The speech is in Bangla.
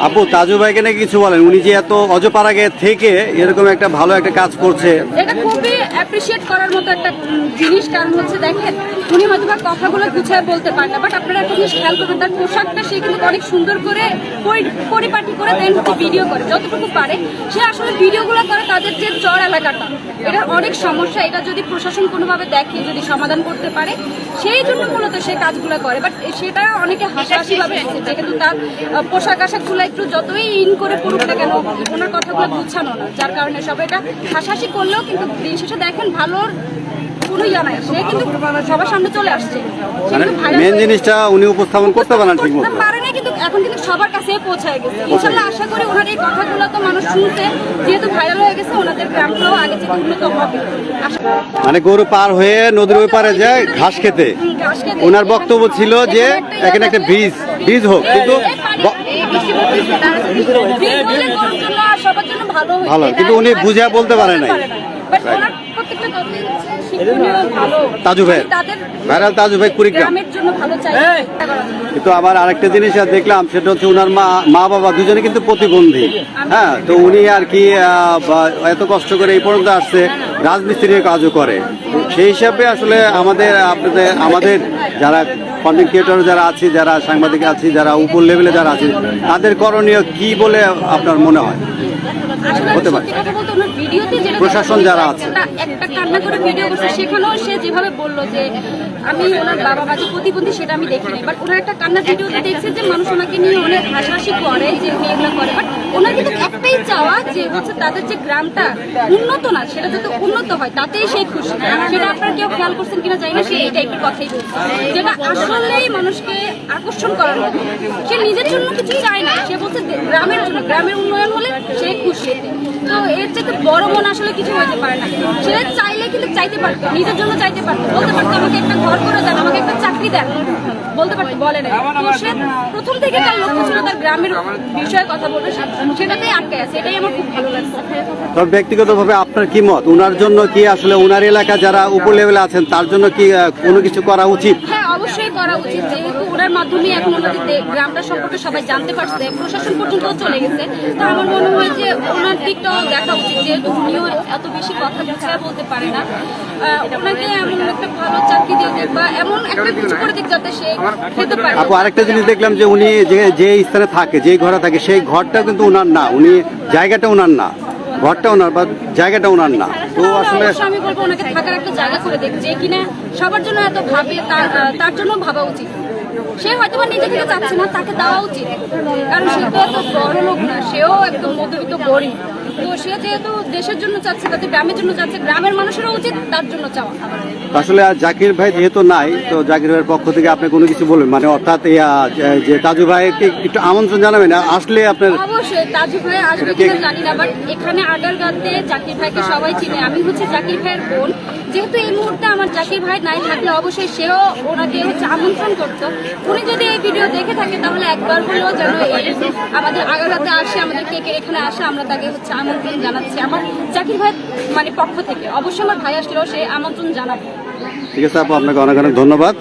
আপু তাজু ভাইকে নাকি কিছু বলেন, উনি যে এত অজপাড়াগে থেকে এরকম একটা ভালো একটা কাজ করছে, এটা খুবই অ্যাপ্রিশিয়েট করার মতো একটা জিনিস। কারণ হচ্ছে দেখেন, উনি হয়তো বা কথাগুলো গুছিয়ে বলতে পারেন না, বাট আপনারা একটা জিনিস খেয়াল করবেন, তার পোশাকটা সে কিন্তু অনেক সুন্দর করে পরিপাটি করে দেন, ভিডিও করে যতটুকু পারে। সে আসলে ভিডিওগুলো করে তাদের যে চর এলাকাটা, এটার অনেক সমস্যা। এটা যদি প্রশাসন কোনোভাবে দেখে, যদি সমাধান করতে পারে, সেই জন্য মূলত সে কাজগুলো করে। বাট সেটা অনেকে হাসাহাসি ভাবে যে কিন্তু তার পোশাক আশাকগুলো একটু যতই ইন করে পড়ুক না কেন, ওনার কথাগুলো গুছানো না, যার কারণে সব এটা হাসাহাসি করলেও কিন্তু দিন শেষে দেখেন ভালোর কোনো ইয়া নাই, সে কিন্তু সবার সামনে চলে আসছে। মেন জিনিসটা উনি উপস্থাপন করতে পারেন ঠিক মতো পারে না, কিন্তু এখন কিন্তু সবার কাছে পৌঁছায় গেছে। ইনশাআল্লাহ আশা করি ওনার এই কথাগুলো তো মানুষ শুনছে, যেহেতু ভাইরাল হয়ে গেছে, ওনাদের গ্রামটাও আগে থেকে উন্নত হবে। মানে গরু পার হয়ে নদীর ওই পারে যায় ঘাস খেতে, ওনার বক্তব্য ছিল যে এখানে একটা ব্রিজ হোক, কিন্তু ভালো, কিন্তু উনি বুঝে বলতে পারে নাই। তাজু ভাই, ভাইরাল তাজু ভাই কুড়িগ্রাম। কিন্তু আবার আরেকটা জিনিস দেখলাম, সেটা হচ্ছে ওনার মা বাবা দুজনে কিন্তু প্রতিবন্ধী। হ্যাঁ, তো উনি আর কি এত কষ্ট করে এই পর্যন্ত আসছে, রাজমিস্ত্রির কাজও করে। সেই হিসাবে আসলে আমাদের যারা কন্টেন্ট ক্রিয়েটর যারা আছি, যারা সাংবাদিক আছি, যারা উপর লেভেলে যারা আছি, তাদের করণীয় কি বলে আপনার মনে হয় হতে পারে? প্রশাসন যারা আছে, একটা কান্না করে ভিডিও করছে, সেখানেও সে যেভাবে বললো যে আমি ওনার বাবা মা যে প্রতিবন্ধী সেটা আমি দেখিনি, বাট ওনার একটা কান্না ভিডিওতে দেখছে যে মানুষ ওনাকে নিয়ে অনেক হাসাহাসি করে, যে উনি এগুলো করে। বাট ওনার কিন্তু একটাই চাওয়া যে হচ্ছে তাদের যে গ্রামটা উন্নত না, সেটা যত উন্নত হয় তাতেই সেই খুশি। সেটা আপনারা কেউ খেয়াল করছেন কিনা জানি না, সে এই টাইপের কথাই বলছে, যেটা আসলেই মানুষকে আকর্ষণ করার মতো। সে নিজের জন্য কিছু চায় না, সে বলছে গ্রামের জন্য, গ্রামের উন্নয়ন হলে সে খুশি। তো এর চেয়ে বড় মন আসলে কিছু হতে পারে না। সে চাইলে কিন্তু চাইতে পারতো, নিজের জন্য চাইতে পারতো, বলতে পারতো আমাকে একটা ঘর করে দেন, আমাকে একটা চাকরি দেন, বলতে পারতো, বলে না। তো সে প্রথম থেকে তার লক্ষ্য ছিল তার গ্রামের বিষয়ে কথা বলবে, সেটাতেই আটকে আছে। এটাই আমার খুব ভালো লাগছে। তবে ব্যক্তিগতভাবে আপনার কি মত, ওনার জন্য কি আসলে ওনার এলাকা যারা উপর লেভেলে আছেন তার জন্য কি কোনো কিছু করা উচিত? হ্যাঁ, অবশ্যই করা উচিত, যেহেতু ওনার মাধ্যমে এখন ওনাদের গ্রামটা সম্পর্কে সবাই জানতে পারছে, প্রশাসন পর্যন্ত চলে গেছে। তো আমার মনে হয় যে ওনার দিকটাও দেখা উচিত, যেহেতু উনিও এত বেশি কথা গুছিয়ে বলতে পারে না। ওনাকে এমন একটা ভালো চাকরি দিয়ে দিক বা এমন একটা কিছু করে দিক যাতে সে খেতে পারে। আপু আরেকটা জিনিস দেখলাম যে উনি যে স্থানে থাকে, যে ঘরে থাকে, সেই ঘরটা কিন্তু ওনার না, উনি জায়গাটা ওনার না, ঘরটা ওনার বা জায়গাটা ওনার না। তো আসলে আমি বলবো ওনাকে থাকার একটা জায়গা করে দেখ, যে কিনা সবার জন্য এত ভাবে, তার জন্য ভাবা উচিত। সে হয়তো বা নিজে থেকে চাচ্ছে না, তাকে দেওয়া উচিত, কারণ সে তো এত বড় লোক না, সেও একদম মধ্যবিত্ত গরিব। তো সে যেহেতু দেশের জন্য চাচ্ছে, তাদের গ্রামের জন্য চাচ্ছে, গ্রামের মানুষেরও উচিত তার জন্য চাওয়া। আসলে আর জাকির ভাই যেহেতু নাই, তো জাকির ভাইয়ের পক্ষ থেকে আপনি কোনো কিছু বলবেন, মানে অর্থাৎ যে তাজু ভাইকে একটু আমন্ত্রণ জানাবেন আসলে আপনার? অবশ্যই তাজু ভাই আসবে কিনা জানি না, বাট এখানে আগারগাঁওতে জাকির ভাইকে সবাই চিনে। আমি হচ্ছে জাকির ভাইয়ের বোন, যেহেতু এই মুহূর্তে আমার জাকির ভাই নাই থাকলে অবশ্যই সেও ওনাকে হচ্ছে আমন্ত্রণ করতো। উনি যদি এই ভিডিও দেখে থাকে তাহলে একবার হলেও যেন আমাদের আগারগাঁওতে আসে, আমাদের কে এখানে আসে, আমরা তাকে হচ্ছে আমন্ত্রণ জানাচ্ছি আমার জাকির ভাইয়ের মানে পক্ষ থেকে। অবশ্যই আমার ভাই আসলেও সে আমন্ত্রণ জানাবে। ঠিক আছে আপু, আপনাকে অনেক অনেক ধন্যবাদ।